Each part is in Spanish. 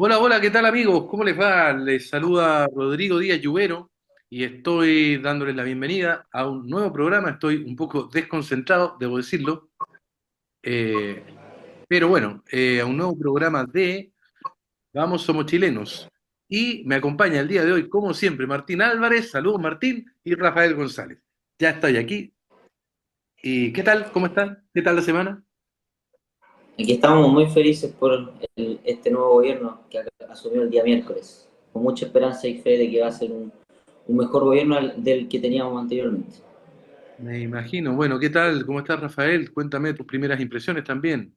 Hola, hola, ¿qué tal amigos? ¿Cómo les va? Les saluda Rodrigo Díaz Lluvero y estoy dándoles la bienvenida a un nuevo programa. Estoy un poco desconcentrado, debo decirlo, eh, pero bueno, a un nuevo programa de Vamos, Somos Chilenos. Y me acompaña el día de hoy, como siempre, Martín Álvarez, saludos Martín, y Rafael González. Ya estoy aquí. ¿Y qué tal? ¿Cómo están? ¿Qué tal la semana? Aquí estamos muy felices por este nuevo gobierno que asumió el día miércoles, con mucha esperanza y fe de que va a ser un mejor gobierno del que teníamos anteriormente. Me imagino. Bueno, ¿qué tal? ¿Cómo estás, Rafael? Cuéntame tus primeras impresiones también.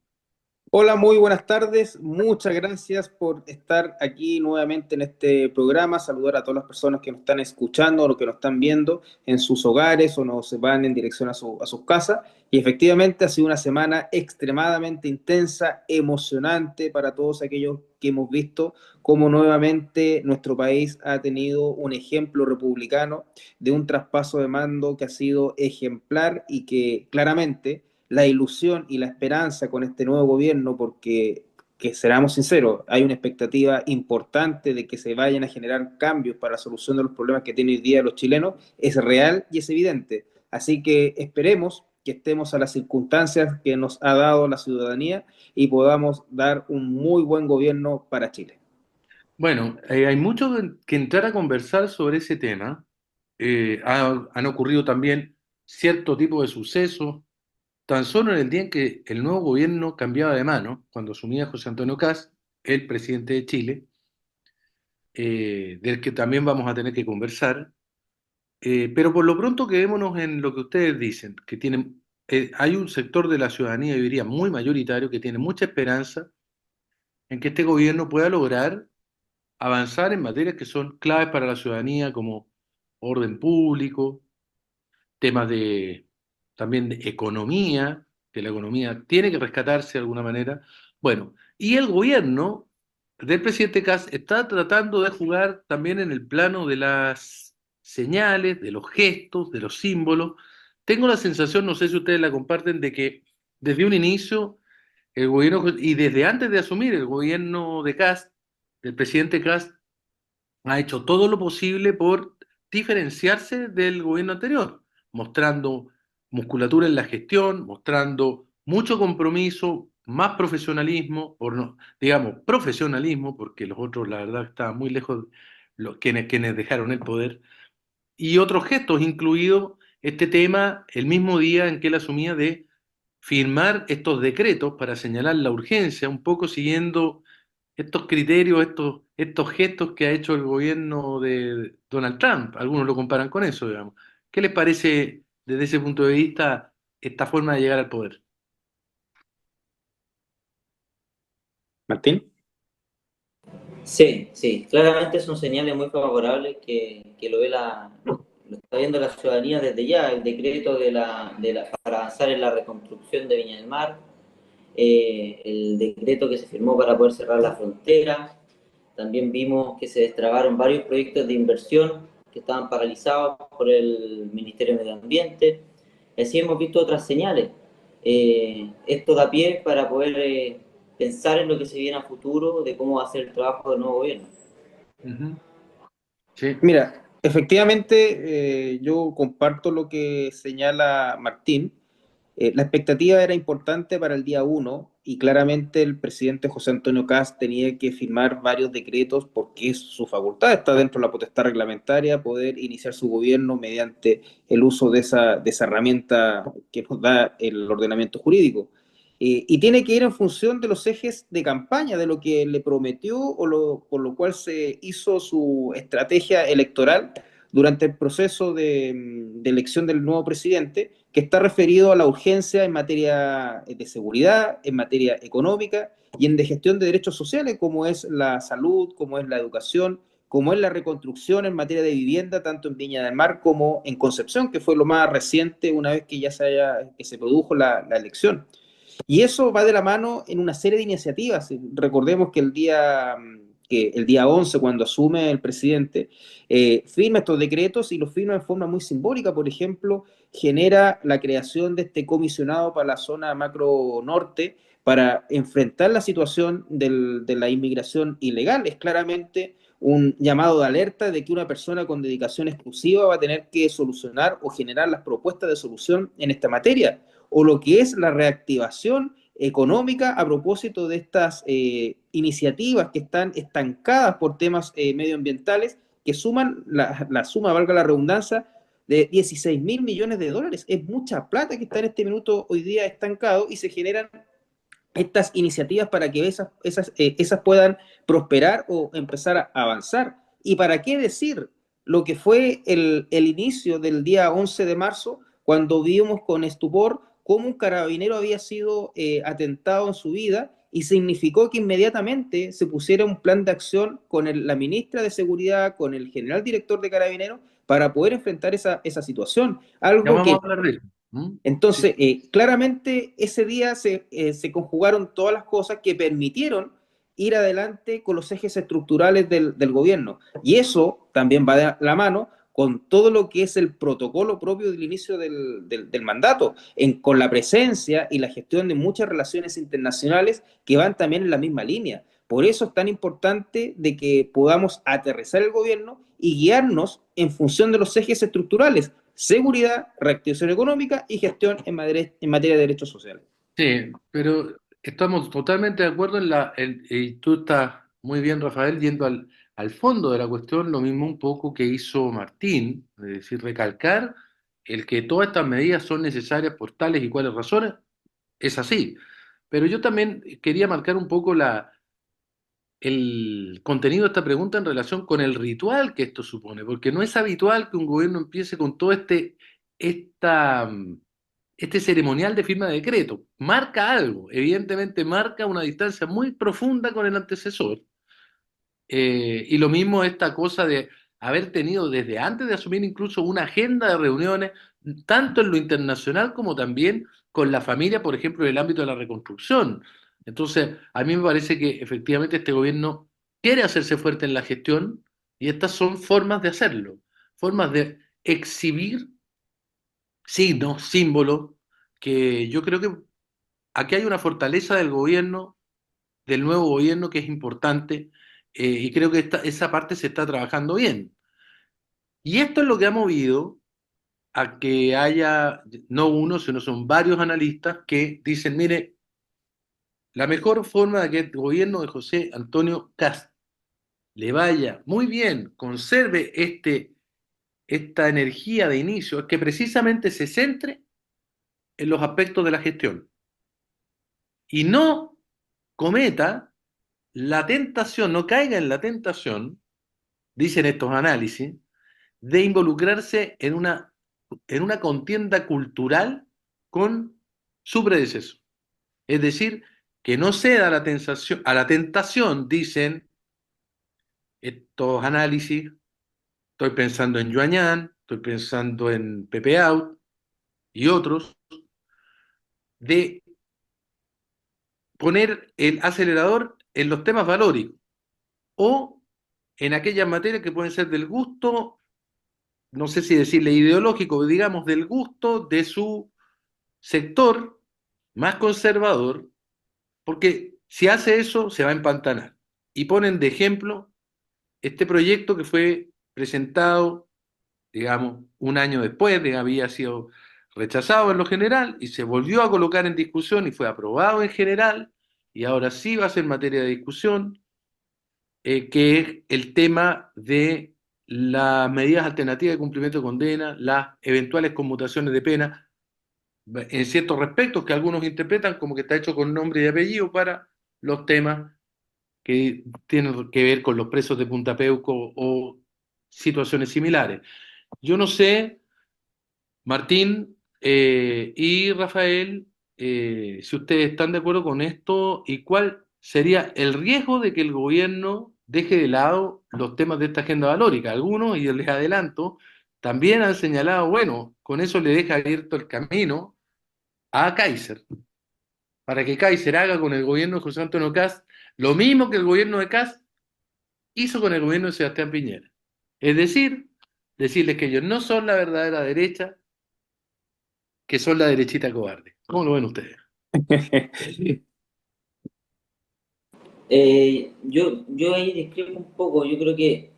Hola, muy buenas tardes. Muchas gracias por estar aquí nuevamente en este programa. Saludar a todas las personas que nos están escuchando o que nos están viendo en sus hogares o nos van en dirección a sus casas. Y efectivamente ha sido una semana extremadamente intensa, emocionante para todos aquellos que hemos visto cómo nuevamente nuestro país ha tenido un ejemplo republicano de un traspaso de mando que ha sido ejemplar y que claramente la ilusión y la esperanza con este nuevo gobierno, porque, que seamos sinceros, hay una expectativa importante de que se vayan a generar cambios para la solución de los problemas que tienen hoy día los chilenos, es real y es evidente. Así que esperemos que estemos a las circunstancias que nos ha dado la ciudadanía y podamos dar un muy buen gobierno para Chile. Bueno, hay mucho que entrar a conversar sobre ese tema. Han ocurrido también cierto tipo de sucesos, tan solo en el día en que el nuevo gobierno cambiaba de mano, cuando asumía José Antonio Kast, el presidente de Chile, del que también vamos a tener que conversar. Pero por lo pronto quedémonos en lo que ustedes dicen, que tienen, hay un sector de la ciudadanía, yo diría muy mayoritario, que tiene mucha esperanza en que este gobierno pueda lograr avanzar en materias que son claves para la ciudadanía, como orden público, temas de también de economía, que la economía tiene que rescatarse de alguna manera. Bueno, y el gobierno del presidente Kass está tratando de jugar también en el plano de las señales, de los gestos, de los símbolos. Tengo la sensación, no sé si ustedes la comparten, de que desde un inicio el gobierno, y desde antes de asumir el gobierno de Kass, del presidente Kass, ha hecho todo lo posible por diferenciarse del gobierno anterior, mostrando musculatura en la gestión, mostrando mucho compromiso, más profesionalismo, por no, digamos, profesionalismo, porque los otros, la verdad, estaban muy lejos, quienes dejaron el poder, y otros gestos, incluido este tema, el mismo día en que él asumía de firmar estos decretos para señalar la urgencia, un poco siguiendo estos criterios, estos gestos que ha hecho el gobierno de Donald Trump. Algunos lo comparan con eso, digamos. ¿Qué les parece desde ese punto de vista esta forma de llegar al poder? Martín. Sí, sí, claramente son señales muy favorables que lo está viendo la ciudadanía desde ya, el decreto para avanzar en la reconstrucción de Viña del Mar, el decreto que se firmó para poder cerrar la frontera. También vimos que se destrabaron varios proyectos de inversión que estaban paralizados por el Ministerio de Medio Ambiente. Así hemos visto otras señales. Esto da pie para poder pensar en lo que se viene a futuro, de cómo va a ser el trabajo del nuevo gobierno. Ujú. Sí. Mira, efectivamente, yo comparto lo que señala Martín. La expectativa era importante para el día uno y claramente el presidente José Antonio Kast tenía que firmar varios decretos porque es su facultad, está dentro de la potestad reglamentaria poder iniciar su gobierno mediante el uso de esa herramienta que nos da el ordenamiento jurídico. Y tiene que ir en función de los ejes de campaña, de lo que le prometió por lo cual se hizo su estrategia electoral durante el proceso de elección del nuevo presidente, que está referido a la urgencia en materia de seguridad, en materia económica y en de gestión de derechos sociales, como es la salud, como es la educación, como es la reconstrucción en materia de vivienda, tanto en Viña del Mar como en Concepción, que fue lo más reciente una vez que que se produjo la elección. Y eso va de la mano en una serie de iniciativas. Recordemos que el día 11, cuando asume el presidente, firma estos decretos y los firma en forma muy simbólica. Por ejemplo, genera la creación de este comisionado para la zona macro norte para enfrentar la situación de la inmigración ilegal. Es claramente un llamado de alerta de que una persona con dedicación exclusiva va a tener que solucionar o generar las propuestas de solución en esta materia, o lo que es la reactivación económica a propósito de estas iniciativas que están estancadas por temas medioambientales, que suman la suma, valga la redundancia, de 16 mil millones de dólares. Es mucha plata que está en este minuto hoy día estancado y se generan estas iniciativas para que esas puedan prosperar o empezar a avanzar. ¿Y para qué decir lo que fue el inicio del día 11 de marzo, cuando vimos con estupor cómo un carabinero había sido atentado en su vida y significó que inmediatamente se pusiera un plan de acción con la ministra de Seguridad, con el general director de Carabineros, para poder enfrentar esa situación? Ya Algo vamos que a hablar de eso. ¿Mm? Sí. entonces, claramente ese día se conjugaron todas las cosas que permitieron ir adelante con los ejes estructurales del gobierno. Y eso también va de la mano con todo lo que es el protocolo propio del inicio del mandato, con la presencia y la gestión de muchas relaciones internacionales que van también en la misma línea. Por eso es tan importante de que podamos aterrizar el gobierno y guiarnos en función de los ejes estructurales: seguridad, reactivación económica y gestión en materia de derechos sociales. Sí, pero estamos totalmente de acuerdo y tú estás muy bien, Rafael, yendo al fondo de la cuestión, lo mismo un poco que hizo Martín, es decir, recalcar el que todas estas medidas son necesarias por tales y cuales razones, es así. Pero yo también quería marcar un poco el contenido de esta pregunta en relación con el ritual que esto supone, porque no es habitual que un gobierno empiece con todo esta, este ceremonial de firma de decreto. Marca algo, evidentemente marca una distancia muy profunda con el antecesor. Y lo mismo esta cosa de haber tenido desde antes de asumir incluso una agenda de reuniones, tanto en lo internacional como también con la familia, por ejemplo, en el ámbito de la reconstrucción. Entonces, a mí me parece que efectivamente este gobierno quiere hacerse fuerte en la gestión y estas son formas de hacerlo, formas de exhibir signos, símbolos, que yo creo que aquí hay una fortaleza del gobierno, del nuevo gobierno que es importante, y creo que esa parte se está trabajando bien. Y esto es lo que ha movido a que haya, no uno, sino son varios analistas que dicen, mire, la mejor forma de que el gobierno de José Antonio Kast le vaya muy bien, conserve esta energía de inicio, es que precisamente se centre en los aspectos de la gestión y no cometa la tentación, no caiga en la tentación, dicen estos análisis, de involucrarse en una contienda cultural con su predecesor. Es decir, que no ceda a la tentación, dicen estos análisis, estoy pensando en Yuanyán, estoy pensando en Pepe Out y otros, de poner el acelerador en los temas valóricos o en aquellas materias que pueden ser del gusto, no sé si decirle ideológico, digamos del gusto de su sector más conservador, porque si hace eso se va a empantanar. Y ponen de ejemplo este proyecto que fue presentado, digamos, un año después de que había sido rechazado en lo general y se volvió a colocar en discusión y fue aprobado en general y ahora sí va a ser materia de discusión, que es el tema de las medidas alternativas de cumplimiento de condena, las eventuales conmutaciones de pena, en ciertos respectos que algunos interpretan como que está hecho con nombre y apellido para los temas que tienen que ver con los presos de Punta Peuco o situaciones similares. Yo no sé, Martín y Rafael, si ustedes están de acuerdo con esto y cuál sería el riesgo de que el gobierno deje de lado los temas de esta agenda valórica. Algunos, y les adelanto, también han señalado, bueno, con eso le deja abierto el camino a Kaiser, para que Kaiser haga con el gobierno de José Antonio Kast lo mismo que el gobierno de Kast hizo con el gobierno de Sebastián Piñera. Es decir, decirles que ellos no son la verdadera derecha, que son la derechita cobarde. ¿Cómo lo ven ustedes? Yo ahí discrepo un poco, yo creo que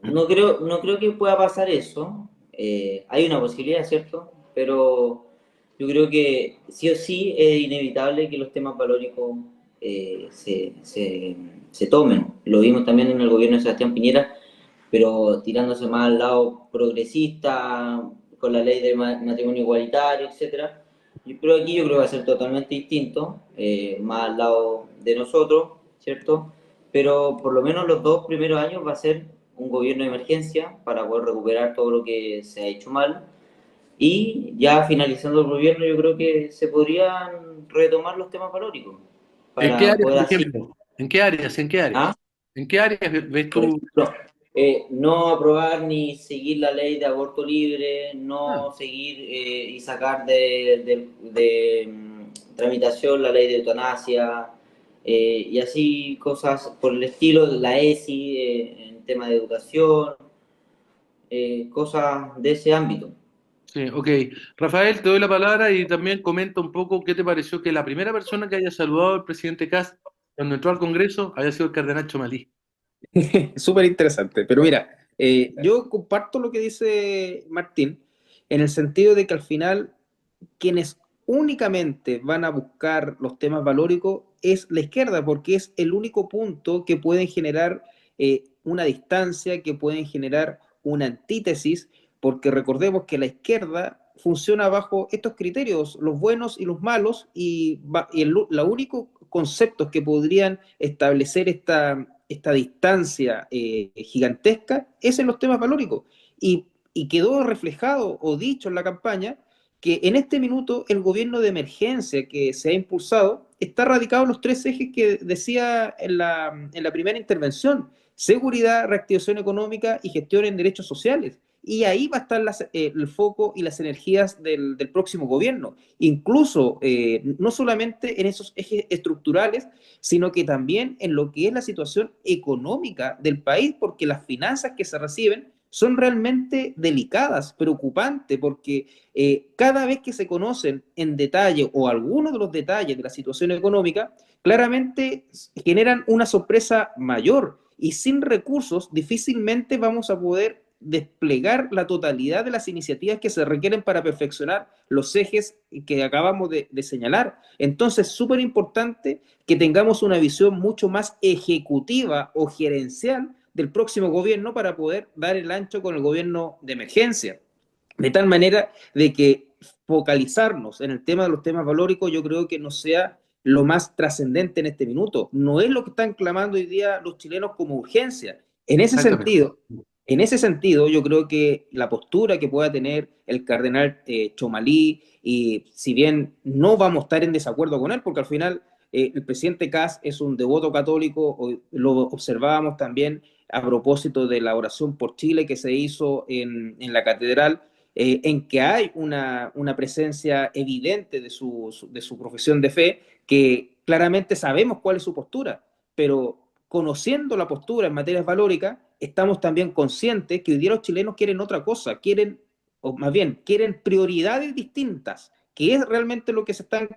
no creo que pueda pasar eso. Hay una posibilidad, ¿cierto? Pero yo creo que sí o sí es inevitable que los temas valóricos se tomen. Lo vimos también en el gobierno de Sebastián Piñera, pero tirándose más al lado progresista, con la ley de matrimonio igualitario, etcétera. Pero aquí yo creo que va a ser totalmente distinto, más al lado de nosotros, ¿cierto? Pero por lo menos los 2 primeros años va a ser un gobierno de emergencia para poder recuperar todo lo que se ha hecho mal. Y ya finalizando el gobierno, yo creo que se podrían retomar los temas valóricos ¿En qué para áreas, poder por así. ejemplo? ¿En qué áreas? ¿En qué ¿Ah? áreas? ¿En qué áreas ves Por tú? ejemplo, no aprobar ni seguir la ley de aborto libre, Ah, no seguir y sacar de tramitación la ley de eutanasia, y así cosas por el estilo, la ESI, en tema de educación, cosas de ese ámbito. sí, ok. Rafael, te doy la palabra y también comenta un poco qué te pareció que la primera persona que haya saludado al presidente Kast cuando entró al Congreso haya sido el cardenal Chomalí. Súper interesante. Pero mira, yo comparto lo que dice Martín, en el sentido de que al final quienes únicamente van a buscar los temas valóricos es la izquierda, porque es el único punto que pueden generar una distancia, que pueden generar una antítesis, porque recordemos que la izquierda funciona bajo estos criterios, los buenos y los malos, y los únicos conceptos que podrían establecer esta distancia gigantesca es en los temas valóricos. Y quedó reflejado o dicho en la campaña que en este minuto el gobierno de emergencia que se ha impulsado está radicado en los tres ejes que decía en la primera intervención: seguridad, reactivación económica y gestión en derechos sociales. Y ahí va a estar el foco y las energías del próximo gobierno, incluso no solamente en esos ejes estructurales, sino que también en lo que es la situación económica del país, porque las finanzas que se reciben son realmente delicadas, preocupantes, porque cada vez que se conocen en detalle o algunos de los detalles de la situación económica, claramente generan una sorpresa mayor, y sin recursos difícilmente vamos a poder desplegar la totalidad de las iniciativas que se requieren para perfeccionar los ejes que acabamos de señalar. Entonces, súper importante que tengamos una visión mucho más ejecutiva o gerencial del próximo gobierno para poder dar el ancho con el gobierno de emergencia. De tal manera de que focalizarnos en el tema de los temas valóricos yo creo que no sea lo más trascendente en este minuto. No es lo que están clamando hoy día los chilenos como urgencia. En ese Exactamente. sentido, en ese sentido, yo creo que la postura que pueda tener el cardenal Chomalí, y si bien no vamos a estar en desacuerdo con él, porque al final el presidente Kass es un devoto católico, lo observábamos también a propósito de la oración por Chile que se hizo en la catedral, en que hay una presencia evidente de su profesión de fe, que claramente sabemos cuál es su postura, pero conociendo la postura en materias valóricas, estamos también conscientes que hoy día los chilenos quieren otra cosa, quieren, o más bien, quieren prioridades distintas, que es realmente lo que se están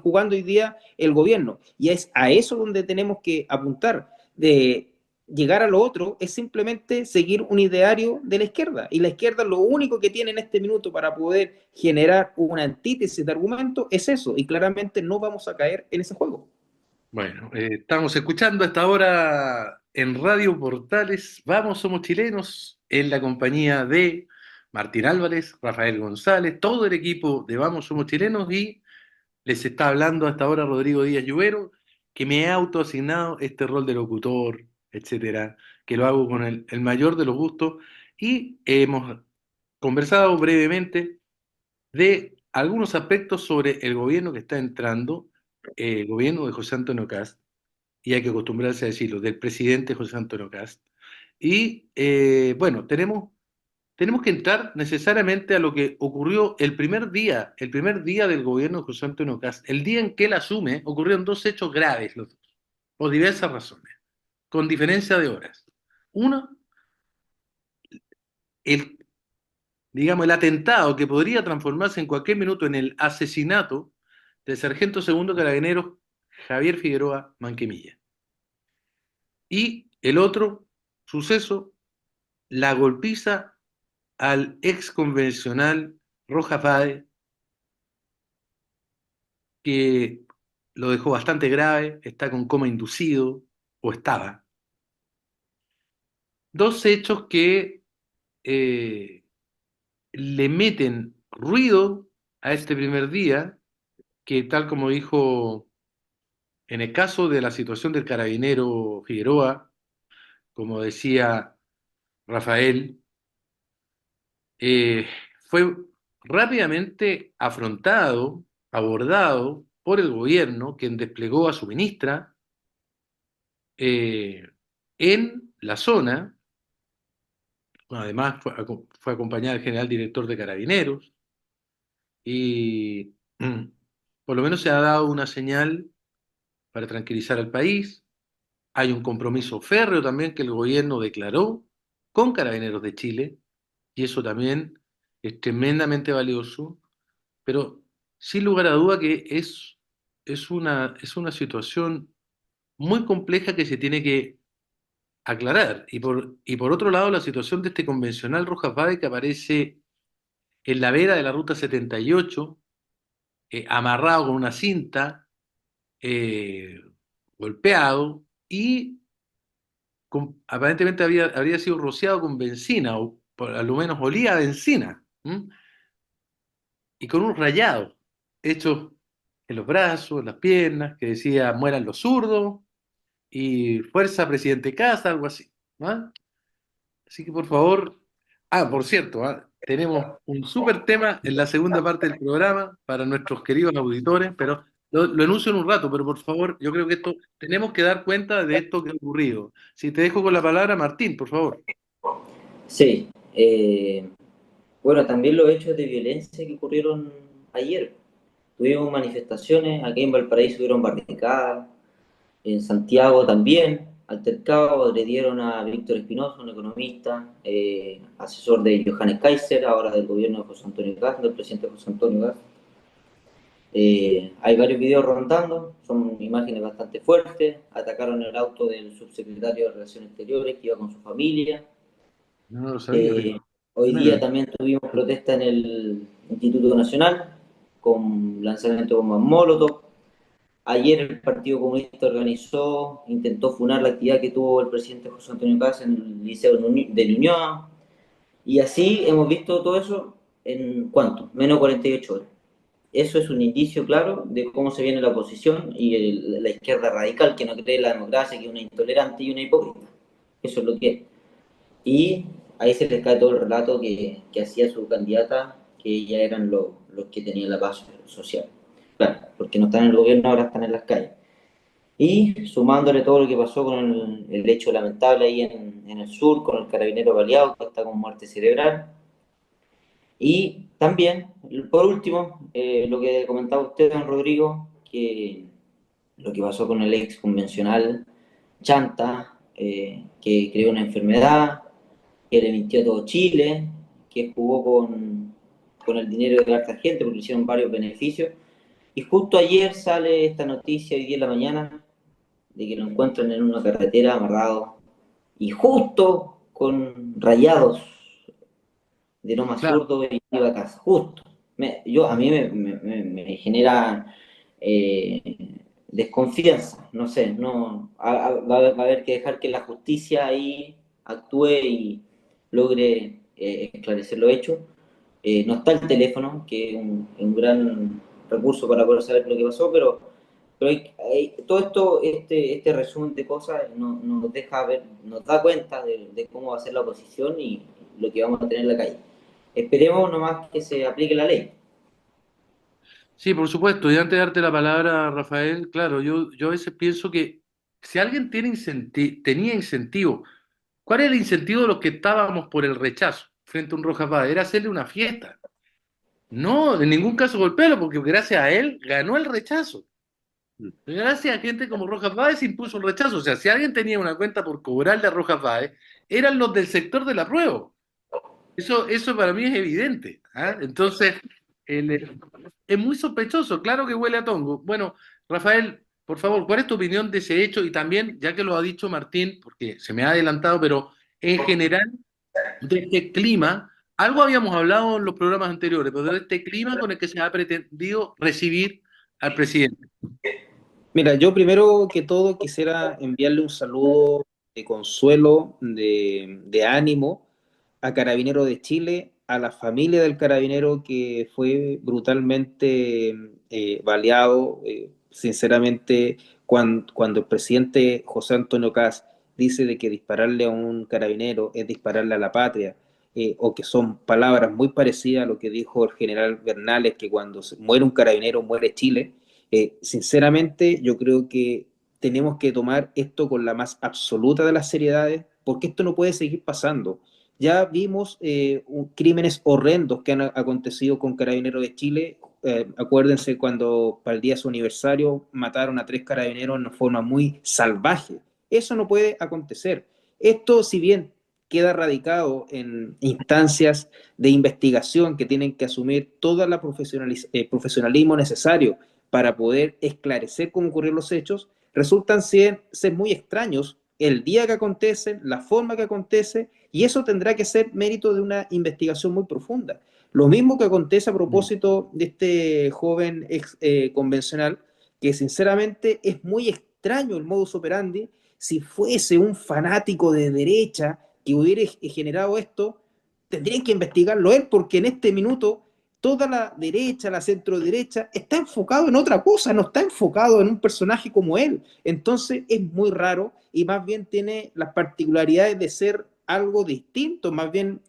jugando hoy día el gobierno. Y es a eso donde tenemos que apuntar. De llegar a lo otro es simplemente seguir un ideario de la izquierda. Y la izquierda lo único que tiene en este minuto para poder generar una antítesis de argumento es eso. Y claramente no vamos a caer en ese juego. Bueno, estamos escuchando a esta hora en Radio Portales. Vamos, somos chilenos, en la compañía de Martín Álvarez, Rafael González, todo el equipo de Vamos, somos chilenos y les está hablando hasta ahora Rodrigo Díaz Lluvero, que me ha autoasignado este rol de locutor, etcétera, que lo hago con el mayor de los gustos y hemos conversado brevemente de algunos aspectos sobre el gobierno que está entrando, el gobierno de José Antonio Kast, y hay que acostumbrarse a decirlo, del presidente José Antonio Kast. Y bueno, tenemos que entrar necesariamente a lo que ocurrió el primer día del gobierno de José Antonio Kast. El día en que él asume, ocurrieron dos hechos graves, los dos, por diversas razones, con diferencia de horas. Uno, el, digamos, el atentado que podría transformarse en cualquier minuto en el asesinato del sargento segundo carabinero Javier Figueroa Manquemilla. Y el otro suceso, la golpiza al ex convencional Rojas Vade, que lo dejó bastante grave, está con coma inducido, o estaba. Dos hechos que eh, le meten ruido a este primer día, que tal como dijo en el caso de la situación del carabinero Figueroa, como decía Rafael, eh, fue rápidamente afrontado, abordado por el gobierno, quien desplegó a su ministra eh, en la zona. Además fue acompañada del general director de Carabineros y por lo menos se ha dado una señal para tranquilizar al país. Hay un compromiso férreo también que el gobierno declaró con Carabineros de Chile y eso también es tremendamente valioso, pero sin lugar a duda que es una situación muy compleja que se tiene que aclarar. Y por otro lado, la situación de este convencional Rojas Vade que aparece en la vera de la Ruta 78, amarrado con una cinta, eh, golpeado y aparentemente habría sido rociado con benzina, o a lo menos olía a benzina, ¿m? Y con un rayado hecho en los brazos, en las piernas, que decía mueran los zurdos y fuerza presidente Casa, algo así, ¿no? Así que por favor, por cierto, tenemos un súper tema en la segunda parte del programa para nuestros queridos auditores, pero lo anuncio en un rato, pero por favor, yo creo que esto, tenemos que dar cuenta de esto que ha ocurrido. Si te dejo con la palabra, Martín, por favor. Sí, bueno, también los hechos de violencia que ocurrieron ayer. Tuvimos manifestaciones, aquí en Valparaíso hubieron barricadas, en Santiago también, altercado, agredieron a Víctor Espinosa, un economista, asesor de Johannes Kaiser, ahora del gobierno de José Antonio Caz, del presidente José Antonio Caz. Hay varios videos rondando, son imágenes bastante fuertes. Atacaron el auto del subsecretario de Relaciones Exteriores que iba con su familia. No lo sabía, Eh, Hoy día también tuvimos protesta en el Instituto Nacional con lanzamiento de bombas Molotov. Ayer el Partido Comunista organizó, intentó funar la actividad que tuvo el presidente José Antonio Caz en el Liceo de Ñuñoa. Y así hemos visto todo eso en ¿cuánto? Menos 48 horas. Eso es un indicio claro de cómo se viene la oposición y la izquierda radical que no cree en la democracia, que es una intolerante y una hipócrita. Eso es lo que es. Y ahí se les cae todo el relato que hacía su candidata, que ya eran los que tenían la paz social. Claro, porque no están en el gobierno, ahora están en las calles. Y sumándole todo lo que pasó con el hecho lamentable ahí en el sur, con el carabinero baleado, que está con muerte cerebral. Y también, por último, lo que comentaba usted, don Rodrigo, que lo que pasó con el ex convencional Chanta, que creó una enfermedad, que le mintió a todo Chile, que jugó con el dinero de harta gente porque le hicieron varios beneficios. Y justo ayer sale esta noticia, hoy día en la mañana, de que lo encuentran en una carretera amarrado y justo con rayados de no más Claro. zurdo y iba a casa, justo. A mí me genera desconfianza, no sé, no, va a haber que dejar que la justicia ahí actúe y logre esclarecer lo hecho. No está el teléfono, que es un gran recurso para poder saber lo que pasó, pero todo esto, este resumen de cosas nos deja ver, nos da cuenta de cómo va a ser la oposición y lo que vamos a tener en la calle. Esperemos nomás que se aplique la ley. Sí, por supuesto. Y antes de darte la palabra, Rafael, claro, yo a veces pienso que si alguien tenía incentivo, ¿cuál era el incentivo de los que estábamos por el rechazo frente a un Rojas Vade? Era hacerle una fiesta. No, en ningún caso golpearlo, porque gracias a él ganó el rechazo. Gracias a gente como Rojas Báez se impuso el rechazo. O sea, si alguien tenía una cuenta por cobrarle a Rojas Báez, eran los del sector del apruebo. Eso para mí es evidente. ¿Ah? Entonces, es muy sospechoso. Claro que huele a tongo. Bueno, Rafael, por favor, ¿cuál es tu opinión de ese hecho? Y también, ya que lo ha dicho Martín, porque se me ha adelantado, pero en general, de este clima, algo habíamos hablado en los programas anteriores, pero de este clima con el que se ha pretendido recibir al presidente. Mira, yo primero que todo quisiera enviarle un saludo de consuelo, de ánimo a Carabinero de Chile, a la familia del carabinero que fue brutalmente baleado. Sinceramente, cuando el presidente José Antonio Kast dice de que dispararle a un carabinero es dispararle a la patria, o que son palabras muy parecidas a lo que dijo el general Bernales, que cuando muere un carabinero muere Chile. Sinceramente, yo creo que tenemos que tomar esto con la más absoluta de las seriedades, porque esto no puede seguir pasando. Ya vimos crímenes horrendos que han acontecido con Carabineros de Chile. Acuérdense cuando para el día de su aniversario mataron a 3 carabineros en una forma muy salvaje. Eso no puede acontecer. Esto, si bien queda radicado en instancias de investigación que tienen que asumir todo el profesionalismo necesario para poder esclarecer cómo ocurrieron los hechos, resultan ser muy extraños el día que acontecen, la forma que acontece, y eso tendrá que ser mérito de una investigación muy profunda. Lo mismo que acontece a propósito de este joven ex convencional, que sinceramente es muy extraño el modus operandi. Si fuese un fanático de derecha que hubiera generado esto, tendrían que investigarlo él, porque en este minuto toda la derecha, la centro derecha, está enfocado en otra cosa, no está enfocado en un personaje como él. Entonces es muy raro y más bien tiene las particularidades de ser algo distinto, más bien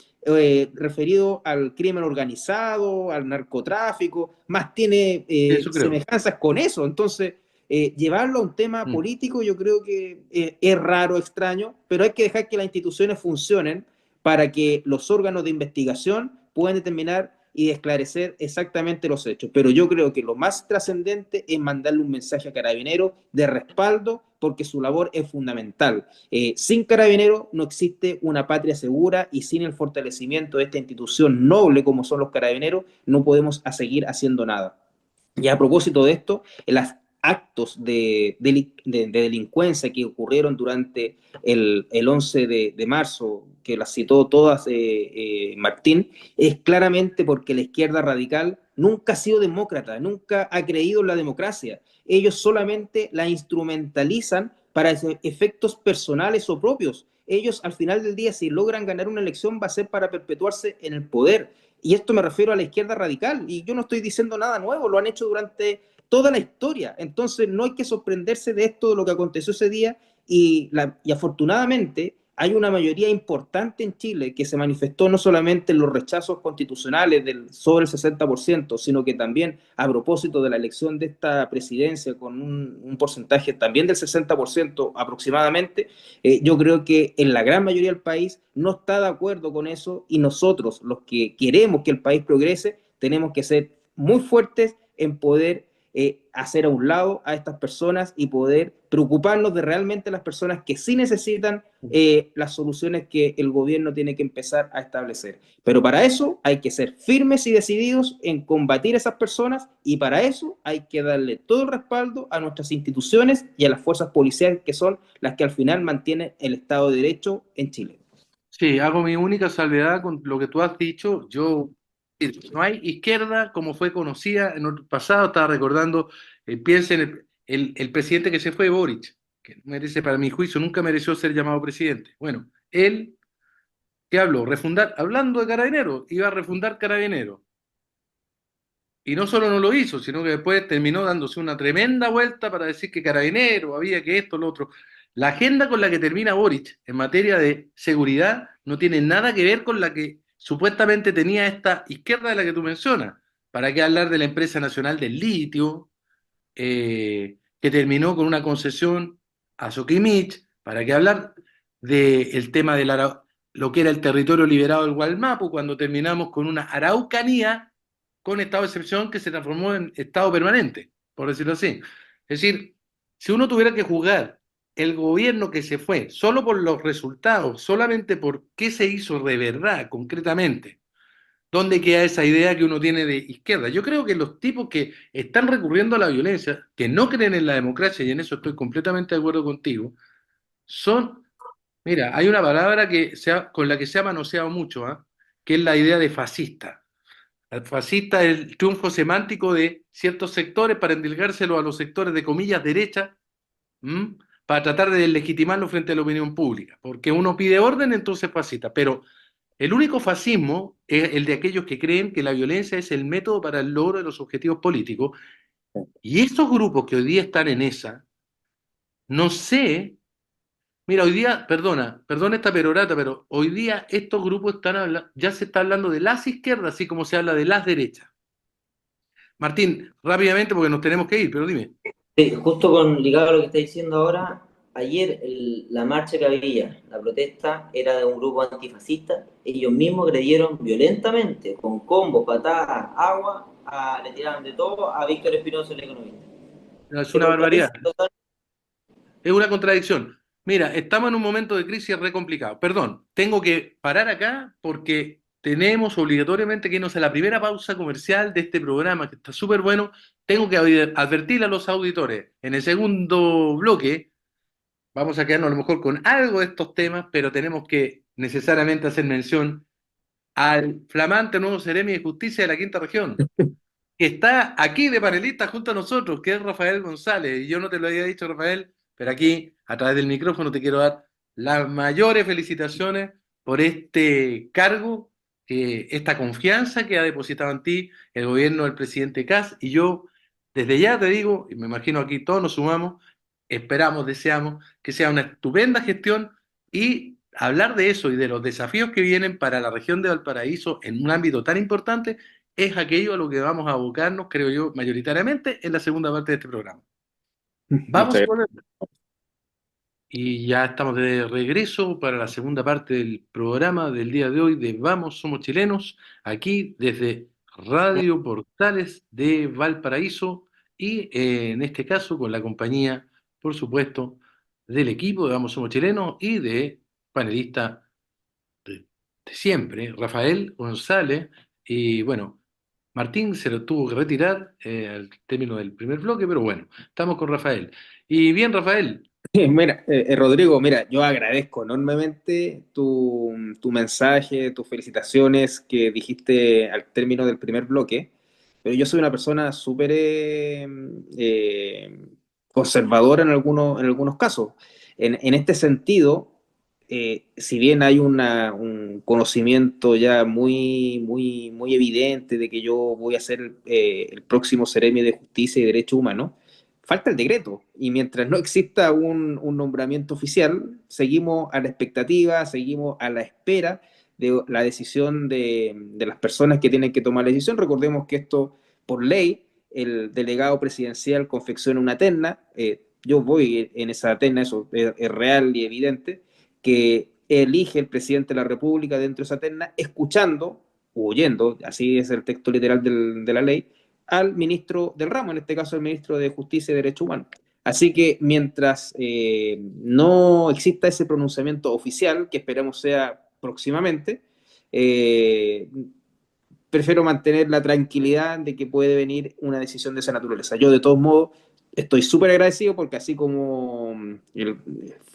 referido al crimen organizado, al narcotráfico, más tiene Eso creo. semejanzas con eso. Entonces, llevarlo a un tema Mm. político yo creo que es raro, extraño, pero hay que dejar que las instituciones funcionen para que los órganos de investigación puedan determinar y esclarecer exactamente los hechos. Pero yo creo que lo más trascendente es mandarle un mensaje a Carabineros de respaldo, porque su labor es fundamental. Sin Carabineros no existe una patria segura, y sin el fortalecimiento de esta institución noble como son los Carabineros no podemos seguir haciendo nada. Y a propósito de esto, las actos de delincuencia que ocurrieron durante el 11 de marzo, que las citó todas Martín, es claramente porque la izquierda radical nunca ha sido demócrata, nunca ha creído en la democracia. Ellos solamente la instrumentalizan para efectos personales o propios. Ellos al final del día, si logran ganar una elección, va a ser para perpetuarse en el poder. Y esto me refiero a la izquierda radical, y yo no estoy diciendo nada nuevo, lo han hecho durante toda la historia. Entonces no hay que sorprenderse de esto, de lo que aconteció ese día, y afortunadamente hay una mayoría importante en Chile que se manifestó no solamente en los rechazos constitucionales sobre el 60%, sino que también a propósito de la elección de esta presidencia con un porcentaje también del 60% aproximadamente. Yo creo que en la gran mayoría del país no está de acuerdo con eso, y nosotros, los que queremos que el país progrese, tenemos que ser muy fuertes en poder hacer a un lado a estas personas y poder preocuparnos de realmente las personas que sí necesitan las soluciones que el gobierno tiene que empezar a establecer. Pero para eso hay que ser firmes y decididos en combatir a esas personas, y para eso hay que darle todo el respaldo a nuestras instituciones y a las fuerzas policiales, que son las que al final mantienen el Estado de Derecho en Chile. Sí, hago mi única salvedad con lo que tú has dicho. Yo, no hay izquierda como fue conocida en el pasado. Estaba recordando, piensen el presidente que se fue, Boric, que merece, para mi juicio, nunca mereció ser llamado presidente. Bueno, él, ¿qué habló? Refundar, hablando de Carabineros, iba a refundar Carabineros. Y no solo no lo hizo, sino que después terminó dándose una tremenda vuelta para decir que Carabinero, había que esto, lo otro. La agenda con la que termina Boric en materia de seguridad no tiene nada que ver con la que supuestamente tenía esta izquierda de la que tú mencionas. ¿Para qué hablar de la empresa nacional del litio, que terminó con una concesión a Soquimich? ¿Para qué hablar del tema de lo que era el territorio liberado del Gualmapu, cuando terminamos con una Araucanía con estado de excepción que se transformó en estado permanente, por decirlo así? Es decir, si uno tuviera que juzgar el gobierno que se fue solo por los resultados, solamente por qué se hizo de verdad, concretamente, ¿Dónde queda esa idea que uno tiene de izquierda? Yo creo que los tipos que están recurriendo a la violencia, que no creen en la democracia, y en eso estoy completamente de acuerdo contigo, son, mira, hay una palabra con la que se ha manoseado mucho, ¿ah? Que es la idea de fascista. El fascista es el triunfo semántico de ciertos sectores para endilgárselo a los sectores de comillas derecha, ¿m? Para tratar de legitimarlo frente a la opinión pública. Porque uno pide orden, entonces fascista. Pero el único fascismo es el de aquellos que creen que la violencia es el método para el logro de los objetivos políticos. Y estos grupos que hoy día están en esa, no sé, mira, hoy día, perdona esta perorata, pero hoy día estos grupos ya se está hablando de las izquierdas, así como se habla de las derechas. Martín, rápidamente porque nos tenemos que ir, pero dime. Sí, justo ligado a lo que está diciendo ahora, ayer la marcha que había, la protesta, era de un grupo antifascista. Ellos mismos agredieron violentamente, con combos, patadas, agua, le tiraron de todo a Víctor Espinosa, el economista. Es Que una me barbaridad. parece total. Es una contradicción. Mira, estamos en un momento de crisis re complicado. Perdón, tengo que parar acá porque tenemos obligatoriamente que irnos a la primera pausa comercial de este programa, que está súper bueno. Tengo que advertir a los auditores. En el segundo bloque vamos a quedarnos a lo mejor con algo de estos temas, pero tenemos que necesariamente hacer mención al flamante nuevo Seremi de Justicia de la Quinta Región, que está aquí de panelista junto a nosotros, que es Rafael González. Y yo no te lo había dicho, Rafael, pero aquí, a través del micrófono, te quiero dar las mayores felicitaciones por este cargo, esta confianza que ha depositado en ti el gobierno del presidente Kass. Y yo, desde ya te digo, y me imagino aquí todos nos sumamos, esperamos, deseamos que sea una estupenda gestión y hablar de eso y de los desafíos que vienen para la región de Valparaíso en un ámbito tan importante es aquello a lo que vamos a abocarnos, creo yo, mayoritariamente en la segunda parte de este programa. Vamos Muchas con el- Y ya estamos de regreso para la segunda parte del programa del día de hoy de Vamos, Somos Chilenos, aquí desde Radio Portales de Valparaíso y en este caso con la compañía, por supuesto, del equipo de Vamos, Somos Chilenos y de panelista de siempre, Rafael González, y bueno, Martín se lo tuvo que retirar al término del primer bloque, pero bueno, estamos con Rafael. Y bien, Rafael, Mira, Rodrigo, mira, yo agradezco enormemente tu mensaje, tus felicitaciones que dijiste al término del primer bloque, pero yo soy una persona súper eh, conservadora en algunos casos. En este sentido, si bien hay un conocimiento ya muy evidente de que yo voy a ser el próximo Seremi de Justicia y Derechos Humanos, falta el decreto y mientras no exista un nombramiento oficial, seguimos a la expectativa, seguimos a la espera de la decisión de las personas que tienen que tomar la decisión. Recordemos que esto, por ley, el delegado presidencial confecciona una terna, yo voy en esa terna, eso es real y evidente, que elige el presidente de la República dentro de esa terna, escuchando o oyendo, así es el texto literal de la ley, al ministro del ramo, en este caso el ministro de Justicia y Derechos Humanos. Así que mientras no exista ese pronunciamiento oficial, que esperemos sea próximamente, eh, prefiero mantener la tranquilidad de que puede venir una decisión de esa naturaleza. Yo de todos modos estoy súper agradecido porque así como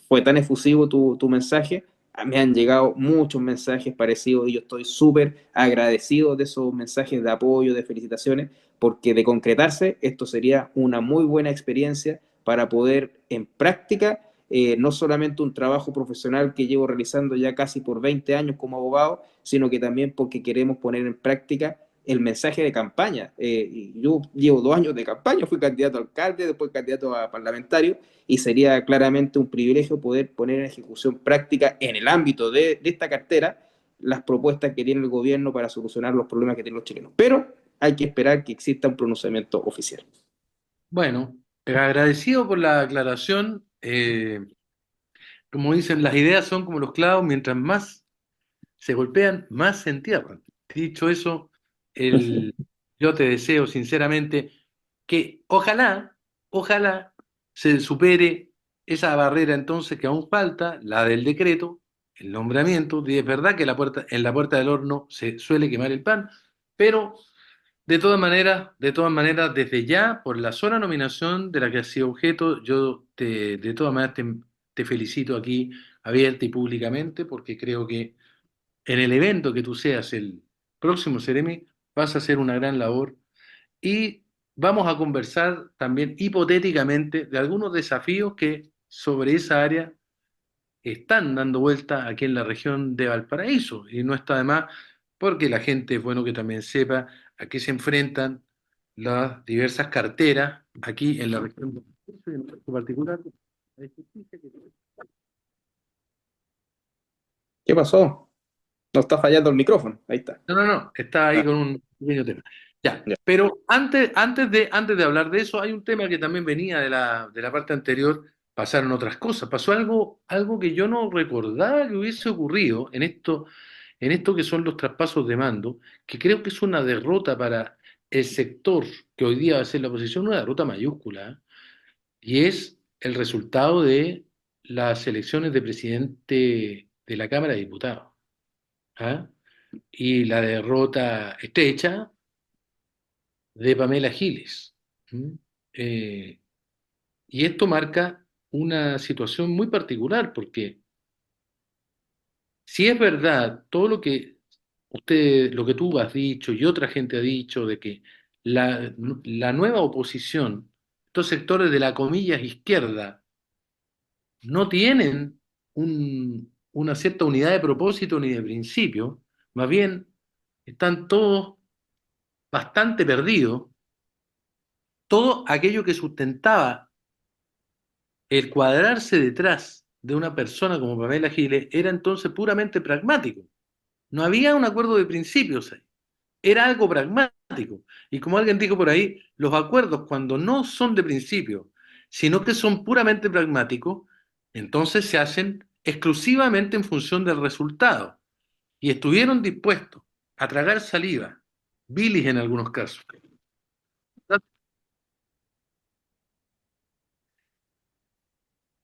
fue tan efusivo tu mensaje, me han llegado muchos mensajes parecidos y yo estoy súper agradecido de esos mensajes de apoyo, de felicitaciones, porque de concretarse esto sería una muy buena experiencia para poder en práctica, no solamente un trabajo profesional que llevo realizando ya casi por 20 años como abogado, sino que también porque queremos poner en práctica el mensaje de campaña. Yo llevo 2 años de campaña, fui candidato a alcalde, después candidato a parlamentario, y sería claramente un privilegio poder poner en ejecución práctica en el ámbito de esta cartera las propuestas que tiene el gobierno para solucionar los problemas que tienen los chilenos. Pero hay que esperar que exista un pronunciamiento oficial. bueno, agradecido por la aclaración. Como dicen, las ideas son como los clavos, mientras más se golpean, más se entierran. Dicho eso, el, yo te deseo sinceramente que ojalá se supere esa barrera entonces que aún falta, la del decreto, el nombramiento, y es verdad que en la puerta del horno se suele quemar el pan, pero de todas maneras, desde ya, por la sola nominación de la que has sido objeto, de todas maneras te felicito aquí abierta y públicamente, porque creo que en el evento que tú seas el próximo Ceremi, vas a hacer una gran labor y vamos a conversar también hipotéticamente de algunos desafíos que sobre esa área están dando vuelta aquí en la región de Valparaíso. Y no está de más porque la gente es bueno que también sepa a qué se enfrentan las diversas carteras aquí en la región de Valparaíso y en nuestro particular. La justicia que- ¿Qué pasó? No está fallando el micrófono. Ahí está. No, está ahí Ah, con un pequeño tema. Ya, ya. pero antes de hablar de eso, hay un tema que también venía de la parte anterior, pasaron otras cosas. Pasó algo que yo no recordaba que hubiese ocurrido en esto que son los traspasos de mando, que creo que es una derrota para el sector que hoy día va a ser la oposición, una derrota mayúscula, ¿eh? Y es el resultado de las elecciones de presidente de la Cámara de Diputados. ¿Ah? Y la derrota estrecha de Pamela Giles. ¿Mm? Eh, y esto marca una situación muy particular, porque si es verdad todo lo que tú has dicho y otra gente ha dicho de que la nueva oposición, estos sectores de la comillas izquierda, no tienen una cierta unidad de propósito ni de principio, más bien están todos bastante perdidos, todo aquello que sustentaba el cuadrarse detrás de una persona como Pamela Giles era entonces puramente pragmático. No había un acuerdo de principios ahí. Era algo pragmático. Y como alguien dijo por ahí, los acuerdos cuando no son de principio, sino que son puramente pragmáticos, entonces se hacen exclusivamente en función del resultado. Y estuvieron dispuestos a tragar saliva, bilis en algunos casos.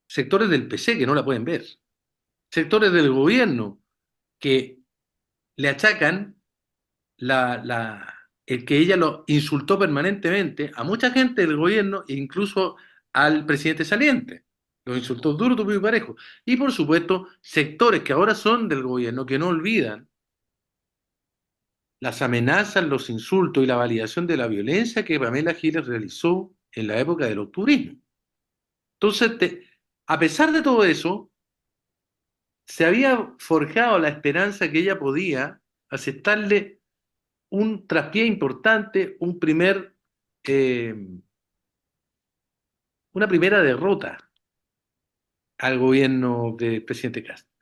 Sectores del PC que no la pueden ver. Sectores del gobierno que le achacan el que ella lo insultó permanentemente a mucha gente del gobierno e incluso al presidente saliente. Lo insultó duro, tupido y parejo. Y por supuesto, sectores que ahora son del gobierno que no olvidan las amenazas, los insultos y la validación de la violencia que Pamela Giles realizó en la época del octubrismo. Entonces, a pesar de todo eso, se había forjado la esperanza que ella podía aceptarle un traspié importante, eh, una primera derrota al gobierno del presidente Castro.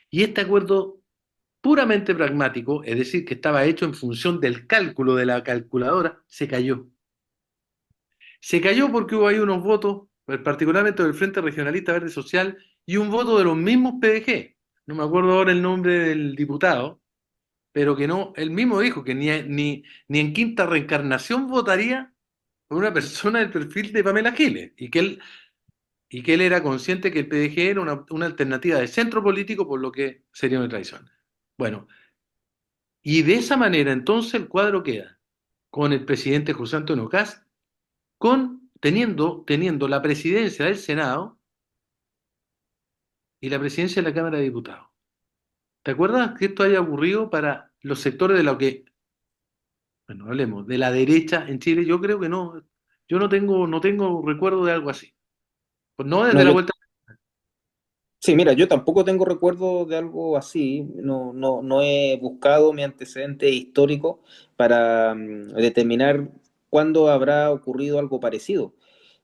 Y este acuerdo puramente pragmático, es decir, que estaba hecho en función del cálculo de la calculadora, se cayó. Se cayó porque hubo ahí unos votos, particularmente del Frente Regionalista Verde Social, y un voto de los mismos PDG. No me acuerdo ahora el nombre del diputado, pero que no, él mismo dijo que ni en quinta reencarnación votaría por una persona del perfil de Pamela Giles, y que él era consciente que el PDG era una alternativa de centro político, por lo que sería una traición. Bueno, y de esa manera entonces el cuadro queda con el presidente José Antonio Kast, teniendo la presidencia del Senado y la presidencia de la Cámara de Diputados. ¿Te acuerdas que esto haya ocurrido para los sectores de lo que, bueno, hablemos, de la derecha en Chile? Yo creo que no, yo no tengo recuerdo de algo así. Pues no No, desde la vuelta. sí, mira, yo tampoco tengo recuerdo de algo así. No he buscado mi antecedente histórico para determinar cuándo habrá ocurrido algo parecido.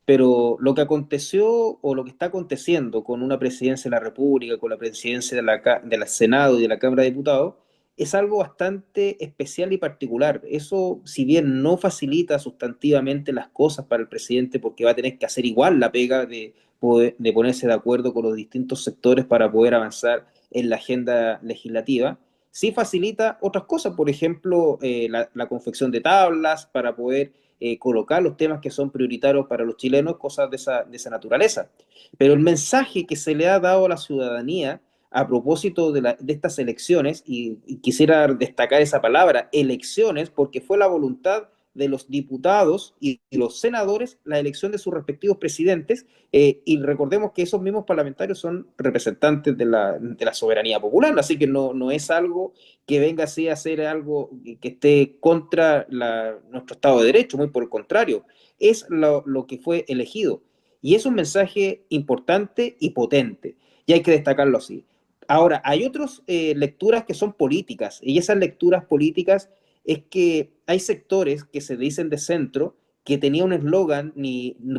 Pero lo que aconteció o lo que está aconteciendo con una presidencia de la República, con la presidencia de la Senado y de la Cámara de Diputados, es algo bastante especial y particular. Eso, si bien no facilita sustantivamente las cosas para el presidente, porque va a tener que hacer igual la pega de ponerse de acuerdo con los distintos sectores para poder avanzar en la agenda legislativa, sí facilita otras cosas, por ejemplo, la confección de tablas para poder colocar los temas que son prioritarios para los chilenos, cosas de esa naturaleza. Pero el mensaje que se le ha dado a la ciudadanía a propósito de estas elecciones, y quisiera destacar esa palabra, elecciones, porque fue la voluntad de los diputados y los senadores la elección de sus respectivos presidentes, y recordemos que esos mismos parlamentarios son representantes de la soberanía popular, así que no es algo que venga así a ser algo que esté contra nuestro Estado de Derecho, muy por el contrario, es lo que fue elegido. Y es un mensaje importante y potente, y hay que destacarlo así. Ahora, hay otras lecturas que son políticas, y esas lecturas políticas es que hay sectores que se dicen de centro, que tenían un eslogan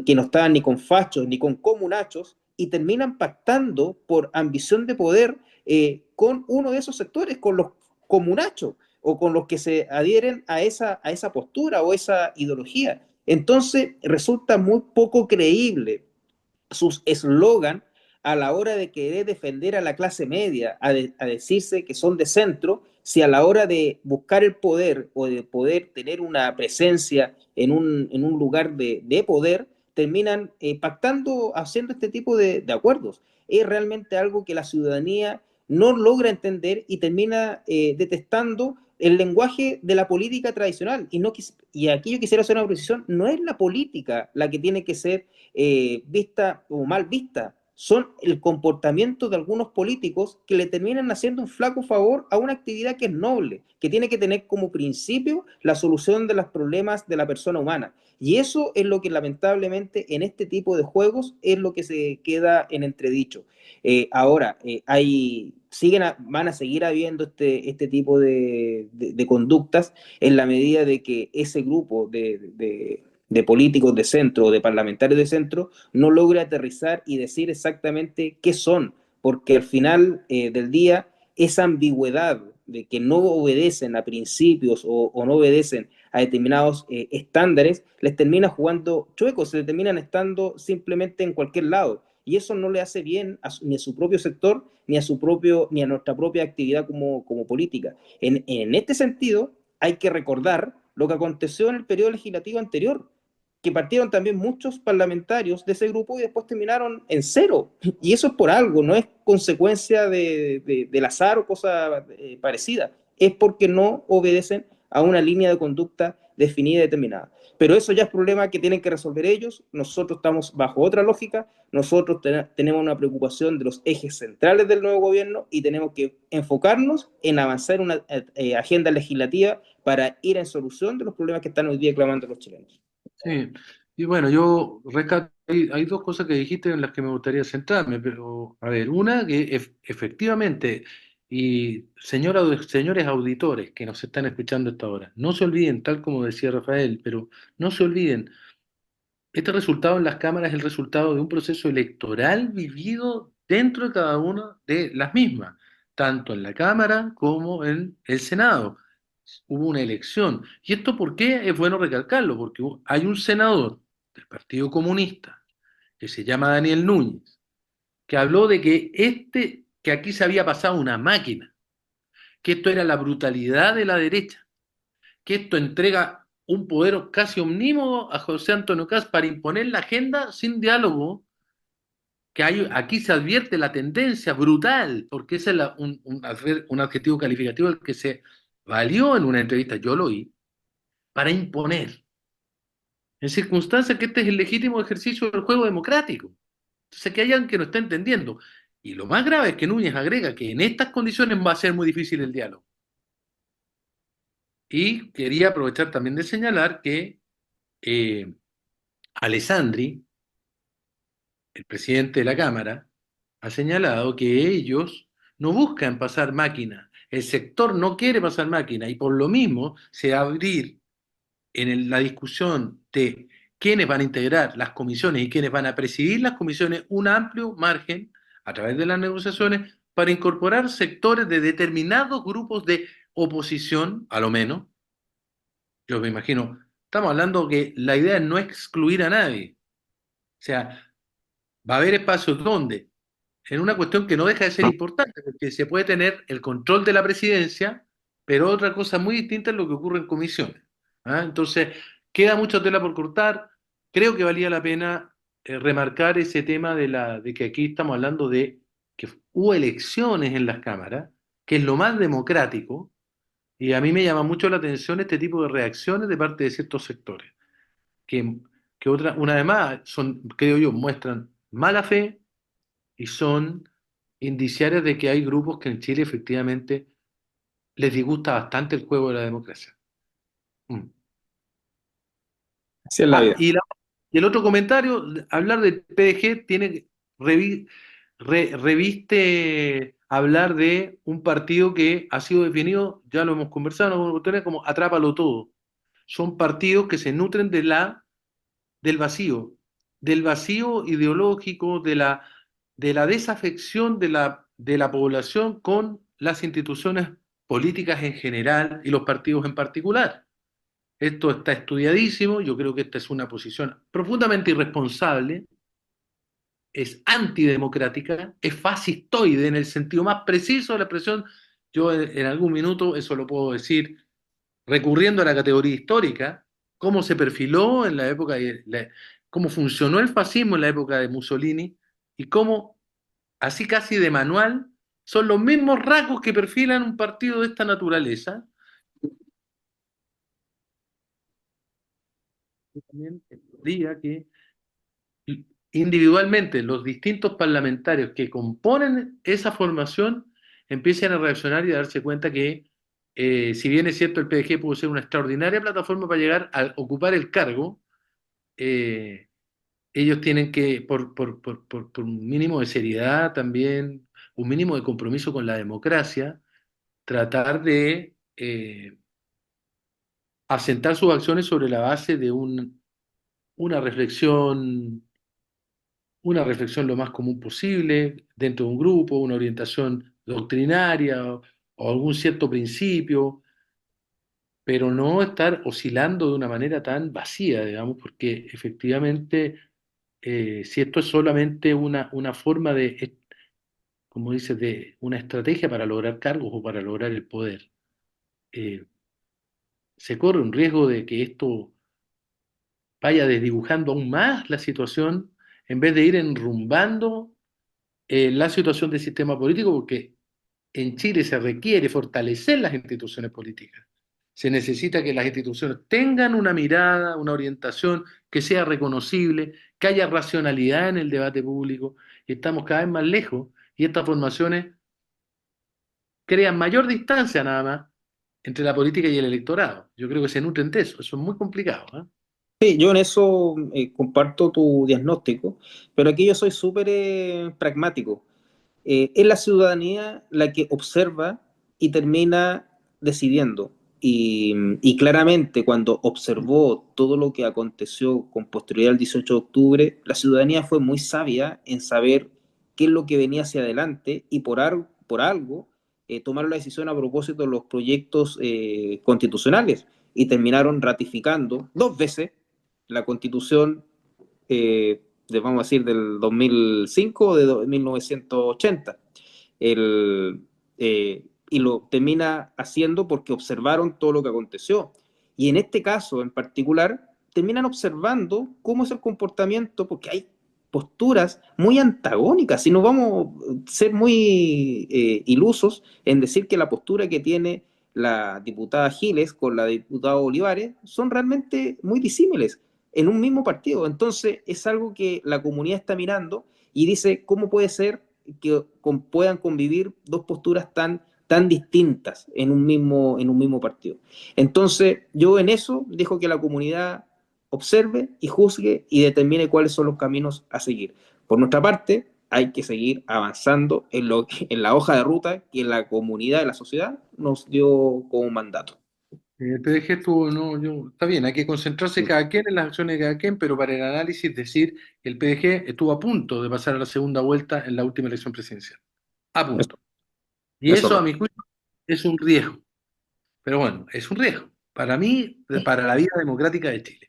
que no estaban ni con fachos ni con comunachos, y terminan pactando por ambición de poder con uno de esos sectores, con los comunachos, o con los que se adhieren a esa postura o esa ideología. Entonces resulta muy poco creíble sus eslogan a la hora de querer defender a la clase media, a decirse que son de centro, si a la hora de buscar el poder o de poder tener una presencia en un lugar de poder, terminan pactando, haciendo este tipo de acuerdos. Es realmente algo que la ciudadanía no logra entender y termina detestando el lenguaje de la política tradicional. Y aquí yo quisiera hacer una precisión, no es la política la que tiene que ser vista o mal vista, son el comportamiento de algunos políticos que le terminan haciendo un flaco favor a una actividad que es noble, que tiene que tener como principio la solución de los problemas de la persona humana. Y eso es lo que lamentablemente en este tipo de juegos es lo que se queda en entredicho. Ahora, van a seguir habiendo este tipo de conductas en la medida de que ese grupo de políticos de centro o de parlamentarios de centro no logra aterrizar y decir exactamente qué son, porque al final del día esa ambigüedad de que no obedecen a principios o no obedecen a determinados estándares, les termina jugando chuecos, se terminan estando simplemente en cualquier lado. Y eso no le hace bien ni a su propio sector, ni a nuestra propia actividad como política. En este sentido, hay que recordar lo que aconteció en el periodo legislativo anterior, que partieron también muchos parlamentarios de ese grupo y después terminaron en cero. Y eso es por algo, no es consecuencia del azar o cosa parecida, es porque no obedecen a una línea de conducta definida y determinada. Pero eso ya es problema que tienen que resolver ellos. Nosotros estamos bajo otra lógica, nosotros tenemos una preocupación de los ejes centrales del nuevo gobierno y tenemos que enfocarnos en avanzar una agenda legislativa para ir en solución de los problemas que están hoy día clamando los chilenos. Sí, y bueno, yo rescato, hay dos cosas que dijiste en las que me gustaría centrarme, pero a ver, una que efectivamente, y señores auditores que nos están escuchando a esta hora, no se olviden, tal como decía Rafael, pero no se olviden, este resultado en las cámaras es el resultado de un proceso electoral vivido dentro de cada una de las mismas, tanto en la Cámara como en el Senado. Hubo una elección. ¿Y esto por qué es bueno recalcarlo? Porque hay un senador del Partido Comunista que se llama Daniel Núñez, que habló de que aquí se había pasado una máquina, que esto era la brutalidad de la derecha, que esto entrega un poder casi omnímodo a José Antonio Caz para imponer la agenda sin diálogo, que aquí se advierte la tendencia brutal, porque ese es un adjetivo calificativo del que se valió en una entrevista, yo lo oí, para imponer, en circunstancias que este es el legítimo ejercicio del juego democrático. Entonces, que hay alguien que no está entendiendo. Y lo más grave es que Núñez agrega que en estas condiciones va a ser muy difícil el diálogo. Y quería aprovechar también de señalar que eh, Alessandri, el presidente de la Cámara, ha señalado que ellos no buscan pasar máquina, el sector no quiere pasar máquina y por lo mismo se va a abrir la discusión de quiénes van a integrar las comisiones y quiénes van a presidir las comisiones un amplio margen a través de las negociaciones para incorporar sectores de determinados grupos de oposición, a lo menos. Yo me imagino, estamos hablando que la idea es no excluir a nadie. O sea, va a haber espacios donde, en una cuestión que no deja de ser importante, porque se puede tener el control de la presidencia, pero otra cosa muy distinta es lo que ocurre en comisiones. ¿Ah? Entonces, queda mucha tela por cortar. Creo que valía la pena remarcar ese tema de que aquí estamos hablando de que hubo elecciones en las cámaras, que es lo más democrático, y a mí me llama mucho la atención este tipo de reacciones de parte de ciertos sectores, que, una vez más, son, creo yo, muestran mala fe y son indiciarias de que hay grupos que en Chile efectivamente les disgusta bastante el juego de la democracia. Mm. Así es la Ah, vida. y el otro comentario, hablar del PDG tiene reviste hablar de un partido que ha sido definido, ya lo hemos conversado en alguna oportunidad, como atrápalo todo. Son partidos que se nutren del vacío ideológico, de la desafección de la población con las instituciones políticas en general y los partidos en particular. Esto está estudiadísimo, yo creo que esta es una posición profundamente irresponsable, es antidemocrática, es fascistoide en el sentido más preciso de la expresión. Yo en algún minuto eso lo puedo decir recurriendo a la categoría histórica, cómo se perfiló en la época, cómo funcionó el fascismo en la época de Mussolini y cómo, así casi de manual, son los mismos rasgos que perfilan un partido de esta naturaleza. Yo también diría que individualmente los distintos parlamentarios que componen esa formación empiezan a reaccionar y a darse cuenta que, si bien es cierto, el PDG pudo ser una extraordinaria plataforma para llegar a ocupar el cargo, eh, ellos tienen que, por un mínimo de seriedad también, un mínimo de compromiso con la democracia, tratar de asentar sus acciones sobre la base de una reflexión una reflexión lo más común posible dentro de un grupo, una orientación doctrinaria o algún cierto principio, pero no estar oscilando de una manera tan vacía, digamos, porque efectivamente, si esto es solamente una forma de, como dices, de una estrategia para lograr cargos o para lograr el poder, eh, se corre un riesgo de que esto vaya desdibujando aún más la situación en vez de ir enrumbando la situación del sistema político, porque en Chile se requiere fortalecer las instituciones políticas. Se necesita que las instituciones tengan una mirada, una orientación que sea reconocible, que haya racionalidad en el debate público, y estamos cada vez más lejos, y estas formaciones crean mayor distancia nada más entre la política y el electorado. Yo creo que se nutren de eso es muy complicado, ¿eh? Sí, yo en eso comparto tu diagnóstico, pero aquí yo soy súper pragmático. Es la ciudadanía la que observa y termina decidiendo. Y claramente cuando observó todo lo que aconteció con posterioridad al 18 de octubre, la ciudadanía fue muy sabia en saber qué es lo que venía hacia adelante y por algo tomaron la decisión a propósito de los proyectos constitucionales y terminaron ratificando dos veces la constitución vamos a decir, del 2005 o de 1980. El, y lo termina haciendo porque observaron todo lo que aconteció. Y en este caso en particular, terminan observando cómo es el comportamiento, porque hay posturas muy antagónicas, si no vamos a ser muy ilusos en decir que la postura que tiene la diputada Giles con la diputada Olivares son realmente muy disímiles en un mismo partido. Entonces es algo que la comunidad está mirando y dice, ¿cómo puede ser que puedan convivir dos posturas tan distintas en un mismo partido? Entonces yo en eso dejo que la comunidad observe y juzgue y determine cuáles son los caminos a seguir. Por nuestra parte, hay que seguir avanzando en la hoja de ruta que la comunidad, la sociedad, nos dio como mandato. El PDG estuvo, no, está bien, hay que concentrarse cada quien en las acciones de cada quien, pero para el análisis decir que el PDG estuvo a punto de pasar a la segunda vuelta en la última elección presidencial. A Eso, punto. Y eso eso, a no. mi juicio, es un riesgo. Pero bueno, es un riesgo. Para mí, para la vida democrática de Chile.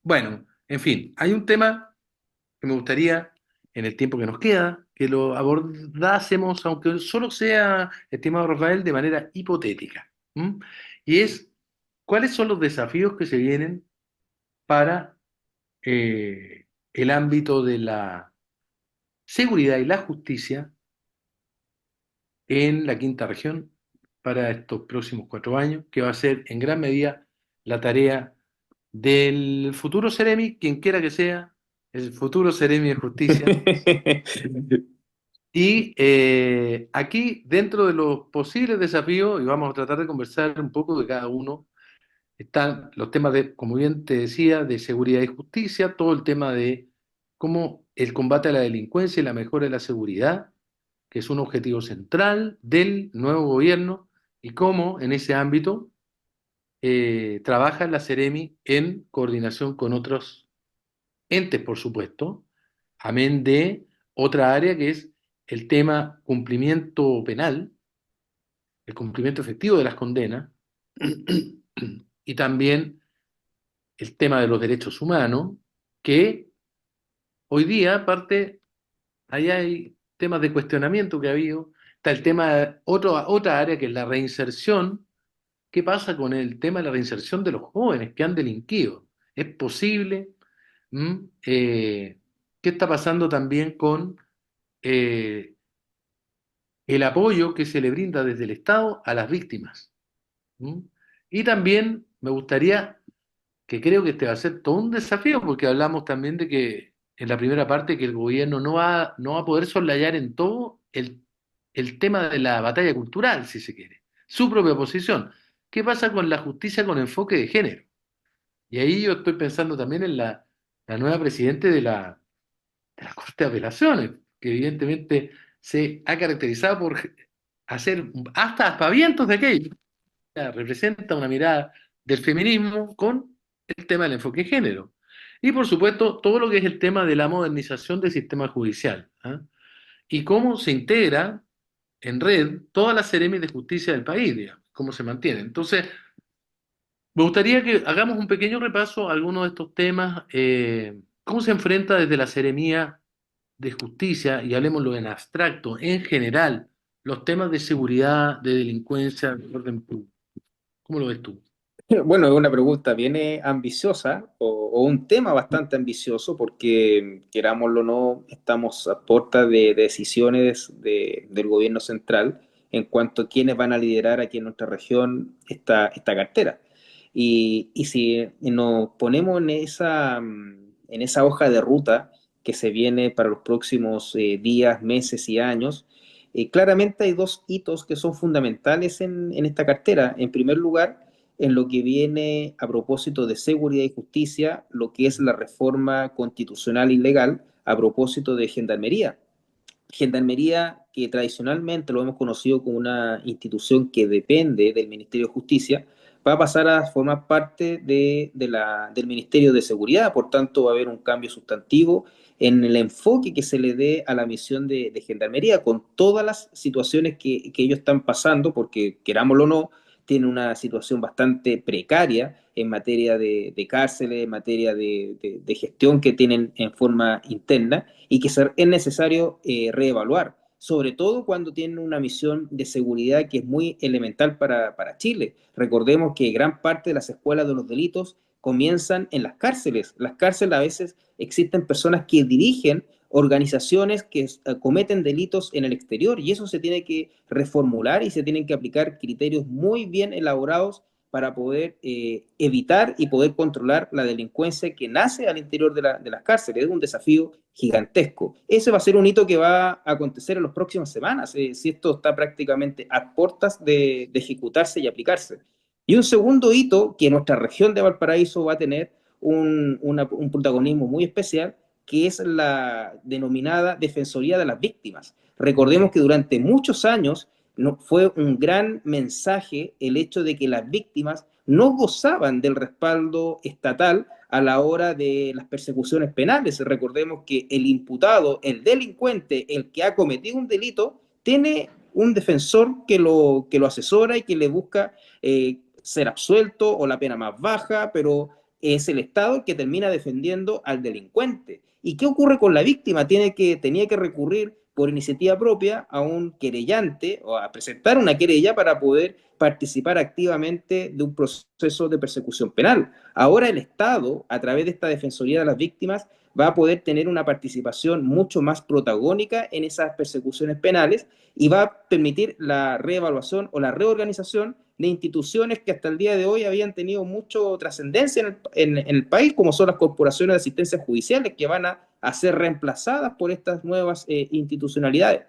Bueno, en fin, hay un tema que me gustaría, en el tiempo que nos queda, que lo abordásemos, aunque solo sea, estimado Rafael, de manera hipotética. ¿M? Y es, ¿cuáles son los desafíos que se vienen para el ámbito seguridad y la justicia en la quinta región para estos próximos 4 años, que va a ser en gran medida la tarea del futuro Seremi, quien quiera que sea, el futuro Seremi de Justicia. Y aquí, dentro de los posibles desafíos, y vamos a tratar de conversar un poco de cada uno, están los temas de, como bien te decía, de seguridad y justicia, todo el tema de cómo el combate a la delincuencia y la mejora de la seguridad, que es un objetivo central del nuevo gobierno, y cómo en ese ámbito trabaja la Seremi en coordinación con otros entes, por supuesto, amén de otra área que es el tema cumplimiento penal, el cumplimiento efectivo de las condenas, y también el tema de los derechos humanos, que hoy día, aparte, ahí hay temas de cuestionamiento que ha habido, está el tema, otra área que es la reinserción. ¿Qué pasa con el tema de la reinserción de los jóvenes que han delinquido? ¿Es posible? ¿Mm? ¿Qué está pasando también con eh, el apoyo que se le brinda desde el Estado a las víctimas? ¿Mm? Y también me gustaría, que creo que este va a ser todo un desafío, porque hablamos también de que en la primera parte que el gobierno no va a poder soslayar en todo el tema de la batalla cultural, si se quiere, su propia posición. ¿Qué pasa con la justicia con enfoque de género? Y ahí yo estoy pensando también en la nueva presidenta de la Corte de Apelaciones, que evidentemente se ha caracterizado por hacer hasta aspavientos de aquello. Representa una mirada del feminismo con el tema del enfoque de género. Y por supuesto, todo lo que es el tema de la modernización del sistema judicial, ¿ah? Y cómo se integra en red todas las seremis de justicia del país, digamos, cómo se mantiene. Entonces, me gustaría que hagamos un pequeño repaso a algunos de estos temas. ¿Cómo se enfrenta desde la seremía de justicia, y hablemoslo en abstracto, en general, los temas de seguridad, de delincuencia, de orden público? ¿Cómo lo ves tú? Bueno, es una pregunta bien ambiciosa o un tema bastante ambicioso porque, querámoslo o no, estamos a puerta de decisiones del gobierno central en cuanto a quiénes van a liderar aquí en nuestra región esta cartera. Y si nos ponemos en esa hoja de ruta que se viene para los próximos días, meses y años, claramente hay dos hitos que son fundamentales en esta cartera. En primer lugar, en lo que viene a propósito de seguridad y justicia, lo que es la reforma constitucional y legal a propósito de gendarmería. Gendarmería que tradicionalmente lo hemos conocido como una institución que depende del Ministerio de Justicia, va a pasar a formar parte del Ministerio de Seguridad, por tanto va a haber un cambio sustantivo en el enfoque que se le dé a la misión de Gendarmería, con todas las situaciones que ellos están pasando, porque querámoslo o no, tiene una situación bastante precaria en materia de cárceles, en materia de gestión que tienen en forma interna y que es necesario reevaluar, sobre todo cuando tienen una misión de seguridad que es muy elemental para Chile. Recordemos que gran parte de las escuelas de los delitos comienzan en las cárceles. Las cárceles a veces existen personas que dirigen organizaciones que cometen delitos en el exterior y eso se tiene que reformular y se tienen que aplicar criterios muy bien elaborados para poder evitar y poder controlar la delincuencia que nace al interior de las cárceles. Es un desafío gigantesco. Ese va a ser un hito que va a acontecer en las próximas semanas, si esto está prácticamente a puertas de ejecutarse y aplicarse. Y un segundo hito que nuestra región de Valparaíso va a tener un protagonismo muy especial, que es la denominada Defensoría de las Víctimas. Recordemos que durante muchos años no, fue un gran mensaje el hecho de que las víctimas no gozaban del respaldo estatal a la hora de las persecuciones penales. Recordemos que el imputado, el delincuente, el que ha cometido un delito, tiene un defensor que lo asesora y que le busca ser absuelto o la pena más baja, pero es el Estado el que termina defendiendo al delincuente. ¿Y qué ocurre con la víctima? Tenía que recurrir por iniciativa propia a un querellante o a presentar una querella para poder participar activamente de un proceso de persecución penal. Ahora el Estado, a través de esta Defensoría de las Víctimas, va a poder tener una participación mucho más protagónica en esas persecuciones penales y va a permitir la reevaluación o la reorganización de instituciones que hasta el día de hoy habían tenido mucha trascendencia en el país, como son las corporaciones de asistencia judiciales, que van a ser reemplazadas por estas nuevas institucionalidades.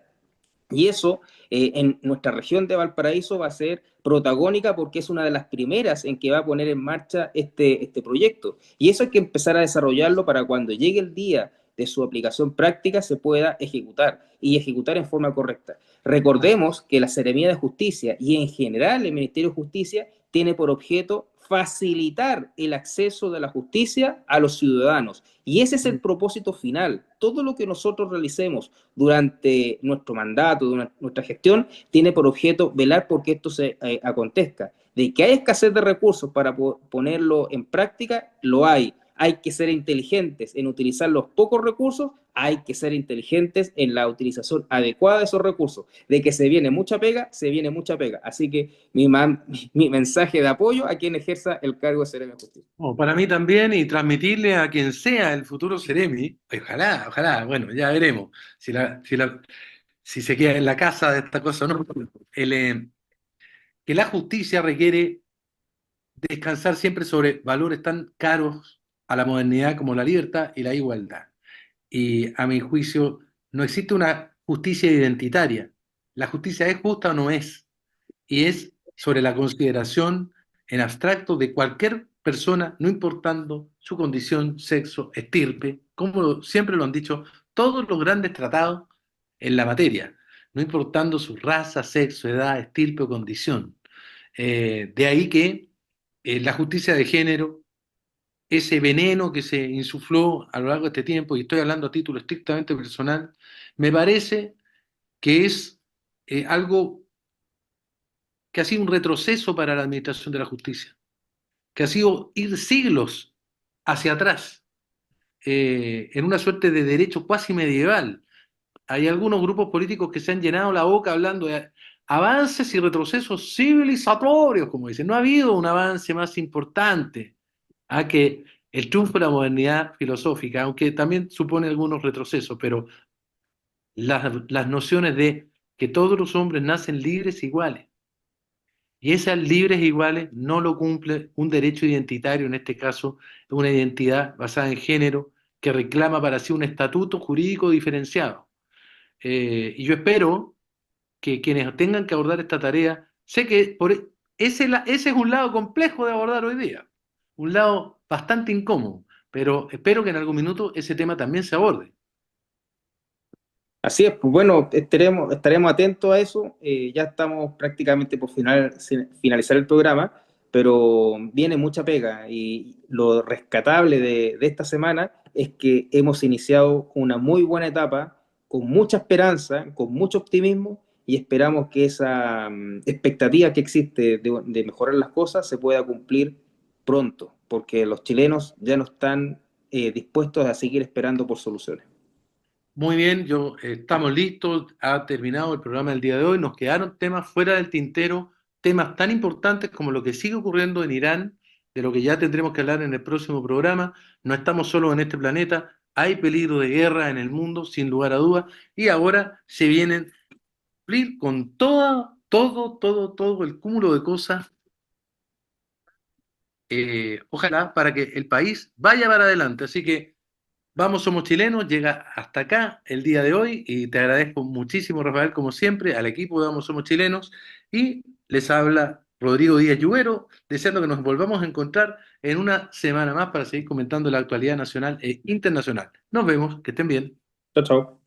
Y eso en nuestra región de Valparaíso va a ser protagónica porque es una de las primeras en que va a poner en marcha este proyecto. Y eso hay que empezar a desarrollarlo para cuando llegue el día de su aplicación práctica se pueda ejecutar y ejecutar en forma correcta. Recordemos que la Seremía de Justicia y en general el Ministerio de Justicia tiene por objeto facilitar el acceso de la justicia a los ciudadanos. Y ese es el propósito final. Todo lo que nosotros realicemos durante nuestro mandato, durante nuestra gestión, tiene por objeto velar por que esto se acontezca. De que hay escasez de recursos para ponerlo en práctica, lo hay. Hay que ser inteligentes en utilizar los pocos recursos, hay que ser inteligentes en la utilización adecuada de esos recursos. De que se viene mucha pega, se viene mucha pega. Así que mi mensaje de apoyo a quien ejerza el cargo de Seremi de Justicia. Bueno, para mí también, y transmitirle a quien sea el futuro Seremi, ojalá, ojalá, bueno, ya veremos si se queda en la casa de esta cosa o no, que la justicia requiere descansar siempre sobre valores tan caros a la modernidad como la libertad y la igualdad. Y a mi juicio, no existe una justicia identitaria. La justicia es justa o no es, y es sobre la consideración en abstracto de cualquier persona, no importando su condición, sexo, estirpe, como siempre lo han dicho todos los grandes tratados en la materia, no importando su raza, sexo, edad, estirpe o condición. De ahí que la justicia de género, ese veneno que se insufló a lo largo de este tiempo, y estoy hablando a título estrictamente personal, me parece que es algo que ha sido un retroceso para la administración de la justicia, que ha sido ir siglos hacia atrás, en una suerte de derecho cuasi medieval. Hay algunos grupos políticos que se han llenado la boca hablando de avances y retrocesos civilizatorios, como dicen. No ha habido un avance más importante a que el triunfo de la modernidad filosófica, aunque también supone algunos retrocesos, pero las nociones de que todos los hombres nacen libres e iguales. Y esas libres e iguales no lo cumple un derecho identitario, en este caso, una identidad basada en género, que reclama para sí un estatuto jurídico diferenciado. Y yo espero que quienes tengan que abordar esta tarea, sé que ese es un lado complejo de abordar hoy día, un lado bastante incómodo, pero espero que en algún minuto ese tema también se aborde. Así es, pues bueno, estaremos atentos a eso. Ya estamos prácticamente por finalizar el programa, pero viene mucha pega y lo rescatable de esta semana es que hemos iniciado una muy buena etapa, con mucha esperanza, con mucho optimismo y esperamos que esa expectativa que existe de mejorar las cosas se pueda cumplir pronto, porque los chilenos ya no están dispuestos a seguir esperando por soluciones. Muy bien, estamos listos, ha terminado el programa del día de hoy, nos quedaron temas fuera del tintero, temas tan importantes como lo que sigue ocurriendo en Irán, de lo que ya tendremos que hablar en el próximo programa. No estamos solos en este planeta, hay peligro de guerra en el mundo, sin lugar a dudas, y ahora se vienen a cumplir con todo el cúmulo de cosas, ojalá para que el país vaya para adelante. Así que vamos, somos chilenos, llega hasta acá el día de hoy y te agradezco muchísimo, Rafael, como siempre, al equipo de Vamos, somos chilenos y les habla Rodrigo Díaz Lluvero, deseando que nos volvamos a encontrar en una semana más para seguir comentando la actualidad nacional e internacional. Nos vemos, que estén bien. Chao, chao.